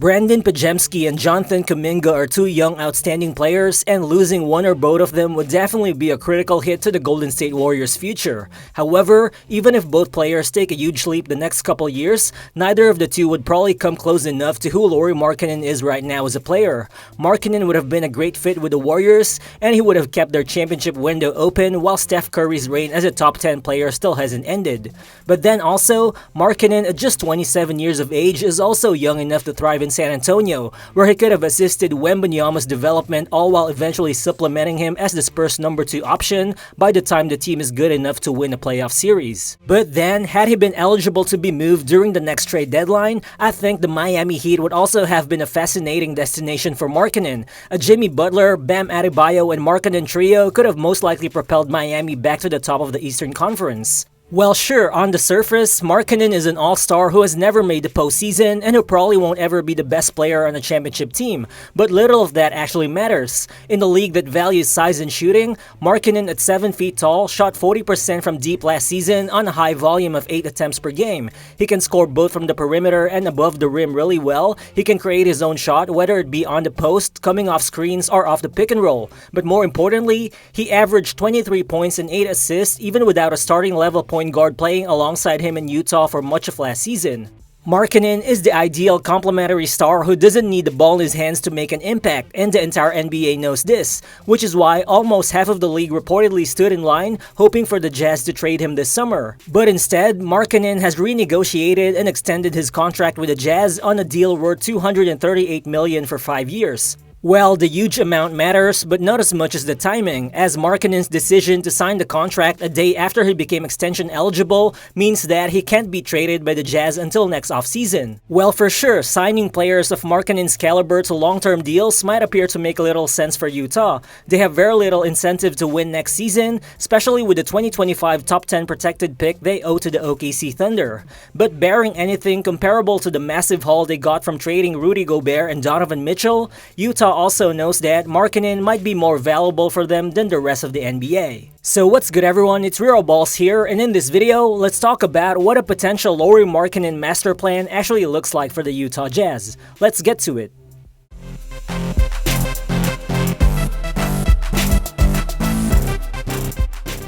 Brandin, Podziemski, and Jonathan Kuminga are two young outstanding players, and losing one or both of them would definitely be a critical hit to the Golden State Warriors' future. However, even if both players take a huge leap the next couple years, neither of the two would probably come close enough to who Lauri Markkanen is right now as a player. Markkanen would have been a great fit with the Warriors, and he would have kept their championship window open while Steph Curry's reign as a top 10 player still hasn't ended. But then also, Markkanen at just 27 years of age is also young enough to thrive in San Antonio, where he could have assisted Wembanyama's development, all while eventually supplementing him as the Spurs' number 2 option by the time the team is good enough to win a playoff series. But then, had he been eligible to be moved during the next trade deadline, I think the Miami Heat would also have been a fascinating destination for Markkanen. A Jimmy Butler, Bam Adebayo, and Markkanen trio could have most likely propelled Miami back to the top of the Eastern Conference. Well, sure, on the surface, Markkanen is an all-star who has never made the postseason and who probably won't ever be the best player on a championship team, but little of that actually matters. In the league that values size and shooting, Markkanen at 7 feet tall shot 40% from deep last season on a high volume of 8 attempts per game. He can score both from the perimeter and above the rim really well. He can create his own shot, whether it be on the post, coming off screens, or off the pick and roll. But more importantly, he averaged 23 points and 8 assists even without a starting level point guard playing alongside him in Utah for much of last season. Markkanen is the ideal complementary star who doesn't need the ball in his hands to make an impact, and the entire NBA knows this, which is why almost half of the league reportedly stood in line hoping for the Jazz to trade him this summer. But instead, Markkanen has renegotiated and extended his contract with the Jazz on a deal worth $238 million for 5 years. Well, the huge amount matters, but not as much as the timing, as Markkanen's decision to sign the contract a day after he became extension eligible means that he can't be traded by the Jazz until next offseason. Well, for sure, signing players of Markkanen's caliber to long-term deals might appear to make little sense for Utah. They have very little incentive to win next season, especially with the 2025 top 10 protected pick they owe to the OKC Thunder. But barring anything comparable to the massive haul they got from trading Rudy Gobert and Donovan Mitchell, Utah also knows that Markkanen might be more valuable for them than the rest of the NBA. So what's good everyone, it's Real Balls here, and in this video, let's talk about what a potential Lauri Markkanen master plan actually looks like for the Utah Jazz. Let's get to it.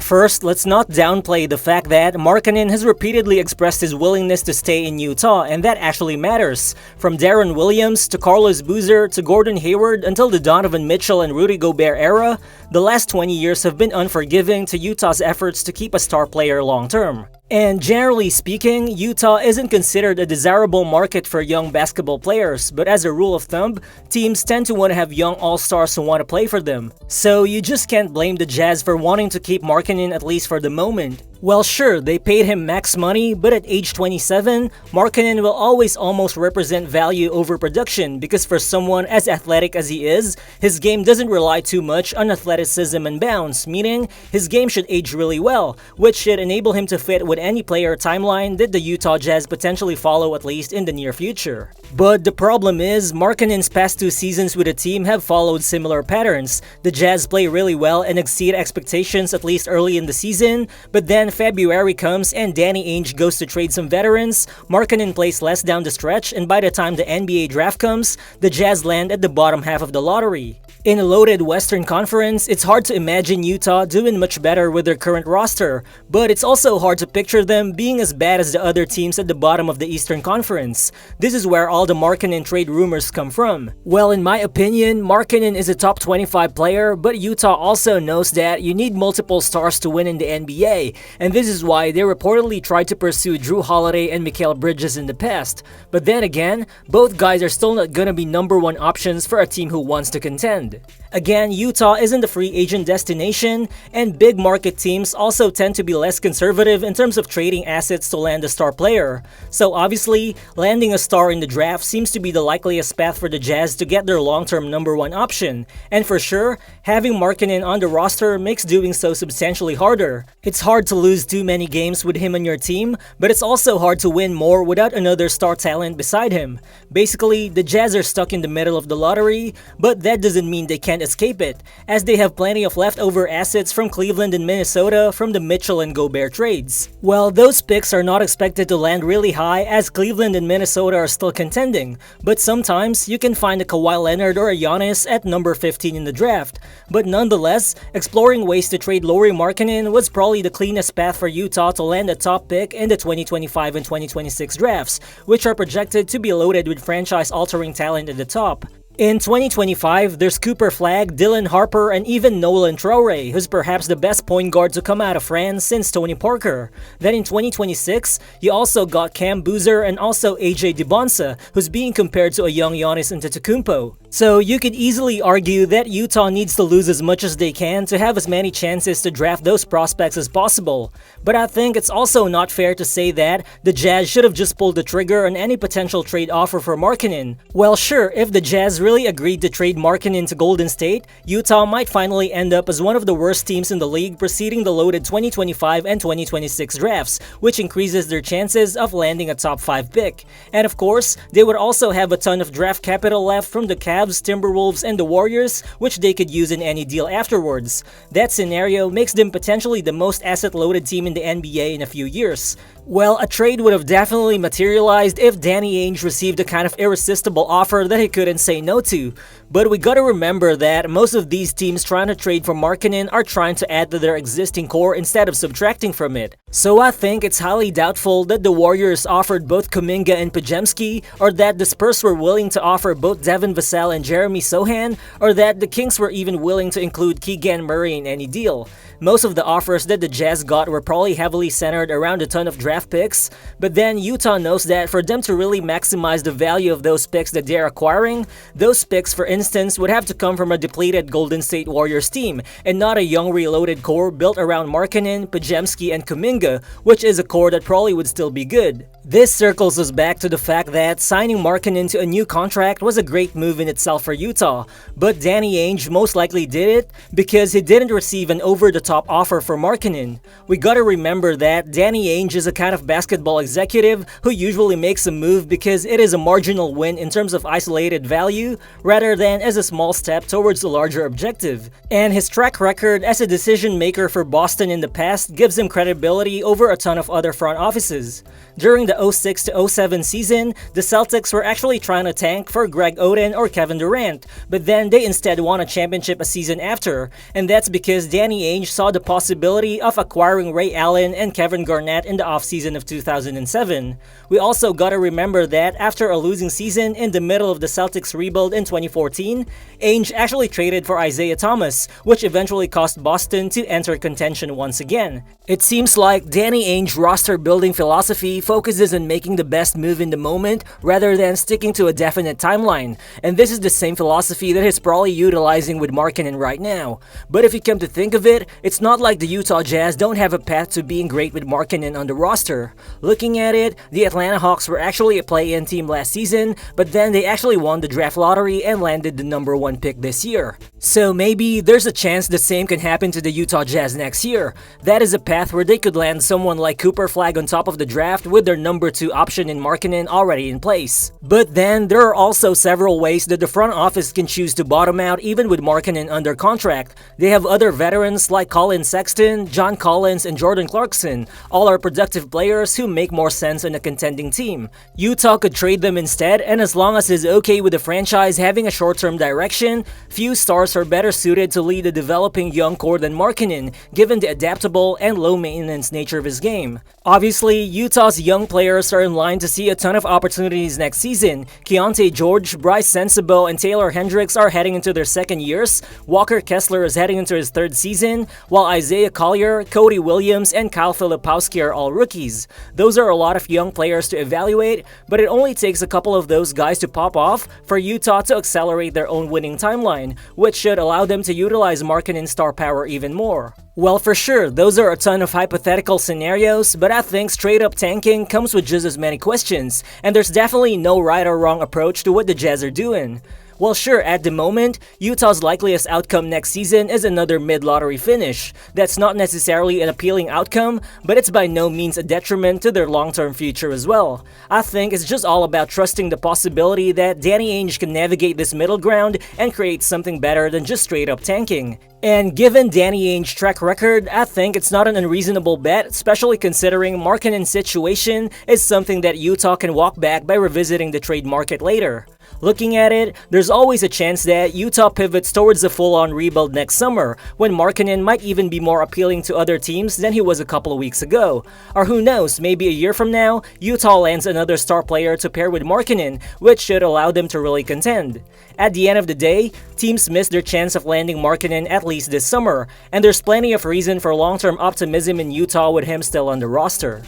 First, let's not downplay the fact that Markkanen has repeatedly expressed his willingness to stay in Utah, and that actually matters. From Deron Williams to Carlos Boozer to Gordon Hayward until the Donovan Mitchell and Rudy Gobert era, the last 20 years have been unforgiving to Utah's efforts to keep a star player long-term. And generally speaking, Utah isn't considered a desirable market for young basketball players, but as a rule of thumb, teams tend to want to have young all-stars who want to play for them. So you just can't blame the Jazz for wanting to keep Markkanen at least for the moment. Well, sure, they paid him max money, but at age 27, Markkanen will always almost represent value over production because for someone as athletic as he is, his game doesn't rely too much on athleticism and bounce, meaning his game should age really well, which should enable him to fit with any player timeline that the Utah Jazz potentially follow at least in the near future. But the problem is, Markkanen's past 2 seasons with the team have followed similar patterns. The Jazz play really well and exceed expectations at least early in the season, but then February comes and Danny Ainge goes to trade some veterans, Markkanen plays less down the stretch, and by the time the NBA draft comes, the Jazz land at the bottom half of the lottery. In a loaded Western Conference, it's hard to imagine Utah doing much better with their current roster, but it's also hard to picture them being as bad as the other teams at the bottom of the Eastern Conference. This is where all the Markkanen trade rumors come from. Well, in my opinion, Markkanen is a top 25 player, but Utah also knows that you need multiple stars to win in the NBA, and this is why they reportedly tried to pursue Drew Holiday and Mikal Bridges in the past. But then again, both guys are still not gonna be number 1 options for a team who wants to contend. Again, Utah isn't a free agent destination, and big market teams also tend to be less conservative in terms of trading assets to land a star player. So obviously, landing a star in the draft seems to be the likeliest path for the Jazz to get their long-term number 1 option, and for sure, having Markkanen on the roster makes doing so substantially harder. It's hard to lose too many games with him on your team, but it's also hard to win more without another star talent beside him. Basically, the Jazz are stuck in the middle of the lottery, but that doesn't mean they can't escape it, as they have plenty of leftover assets from Cleveland and Minnesota from the Mitchell and Gobert trades. Well, those picks are not expected to land really high as Cleveland and Minnesota are still contending, but sometimes you can find a Kawhi Leonard or a Giannis at number 15 in the draft. But nonetheless, exploring ways to trade Lauri Markkanen was probably the cleanest path for Utah to land a top pick in the 2025 and 2026 drafts, which are projected to be loaded with franchise-altering talent at the top. In 2025, there's Cooper Flagg, Dylan Harper, and even Nolan Traore, who's perhaps the best point guard to come out of France since Tony Parker. Then in 2026, you also got Cam Boozer and also AJ Dibonsa, who's being compared to a young Giannis Antetokounmpo. So you could easily argue that Utah needs to lose as much as they can to have as many chances to draft those prospects as possible. But I think it's also not fair to say that the Jazz should have just pulled the trigger on any potential trade offer for Markkanen. Well, sure, if the Jazz really agreed to trade Markkanen to Golden State, Utah might finally end up as one of the worst teams in the league preceding the loaded 2025 and 2026 drafts, which increases their chances of landing a top 5 pick. And of course, they would also have a ton of draft capital left from the Cavs, Timberwolves, and the Warriors, which they could use in any deal afterwards. That scenario makes them potentially the most asset-loaded team in the NBA in a few years. Well, a trade would have definitely materialized if Danny Ainge received a kind of irresistible offer that he couldn't say no to. But we gotta remember that most of these teams trying to trade for Markkanen are trying to add to their existing core instead of subtracting from it. So I think it's highly doubtful that the Warriors offered both Kuminga and Podziemski, or that the Spurs were willing to offer both Devin Vassell and Jeremy Sohan, or that the Kings were even willing to include Keegan Murray in any deal. Most of the offers that the Jazz got were probably heavily centered around a ton of draft picks, but then Utah knows that for them to really maximize the value of those picks that they're acquiring, those picks, for instance, would have to come from a depleted Golden State Warriors team, and not a young reloaded core built around Markkanen, Podziemski, and Kuminga, which is a core that probably would still be good. This circles us back to the fact that signing Markkanen to a new contract was a great move in itself for Utah, but Danny Ainge most likely did it because he didn't receive an over-the-top offer for Markkanen. We gotta remember that Danny Ainge is a kind of basketball executive who usually makes a move because it is a marginal win in terms of isolated value rather than as a small step towards a larger objective. And his track record as a decision maker for Boston in the past gives him credibility over a ton of other front offices. During the 06 to 07 season, the Celtics were actually trying to tank for Greg Oden or Kevin Durant, but then they instead won a championship a season after, and that's because Danny Ainge saw the possibility of acquiring Ray Allen and Kevin Garnett in the offseason of 2007. We also gotta remember that after a losing season in the middle of the Celtics rebuild in 2014, Ainge actually traded for Isaiah Thomas, which eventually caused Boston to enter contention once again. It seems like Danny Ainge's roster building philosophy focuses on making the best move in the moment rather than sticking to a definite timeline, and this is the same philosophy that he's probably utilizing with Markkanen right now. But if you come to think of it, it's not like the Utah Jazz don't have a path to being great with Markkanen on the roster. Looking at it, the Atlanta Hawks were actually a play-in team last season, but then they actually won the draft lottery and landed the number 1 pick this year. So maybe there's a chance the same can happen to the Utah Jazz next year. That is a path where they could land someone like Cooper Flagg on top of the draft with their number 2 option in Markkanen already in place. But then there are also several ways that the front office can choose to bottom out even with Markkanen under contract. They have other veterans like Collin Sexton, John Collins, and Jordan Clarkson. All are productive players who make more sense in a contending team. Utah could trade them instead, and as long as it's okay with the franchise having a short-term direction, few stars are better suited to lead a developing young core than Markkanen, given the adaptable and low-maintenance nature of his game. Obviously, Utah's young players are in line to see a ton of opportunities next season. Keyonte George, Bryce Sensabaugh, and Taylor Hendricks are heading into their second years. Walker Kessler is heading into his third season, while Isaiah Collier, Cody Williams, and Kyle Filipowski are all rookies. Those are a lot of young players to evaluate, but it only takes a couple of those guys to pop off for Utah to accelerate their own winning timeline, which should allow them to utilize Markkanen's star power even more. Well, for sure, those are a ton of hypothetical scenarios, but I think straight-up tanking comes with just as many questions, and there's definitely no right or wrong approach to what the Jazz are doing. Well, sure, at the moment, Utah's likeliest outcome next season is another mid-lottery finish. That's not necessarily an appealing outcome, but it's by no means a detriment to their long-term future as well. I think it's just all about trusting the possibility that Danny Ainge can navigate this middle ground and create something better than just straight-up tanking. And given Danny Ainge's track record, I think it's not an unreasonable bet, especially considering Markkanen's situation is something that Utah can walk back by revisiting the trade market later. Looking at it, there's always a chance that Utah pivots towards a full-on rebuild next summer, when Markkanen might even be more appealing to other teams than he was a couple of weeks ago. Or who knows, maybe a year from now, Utah lands another star player to pair with Markkanen, which should allow them to really contend. At the end of the day, teams miss their chance of landing Markkanen at least this summer, and there's plenty of reason for long-term optimism in Utah with him still on the roster.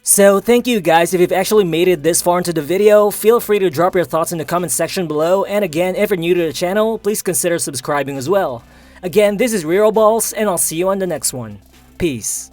So thank you guys. If you've actually made it this far into the video, feel free to drop your thoughts in the comment section below, and again, if you're new to the channel, please consider subscribing as well. Again, this is Real Balls, and I'll see you on the next one. Peace.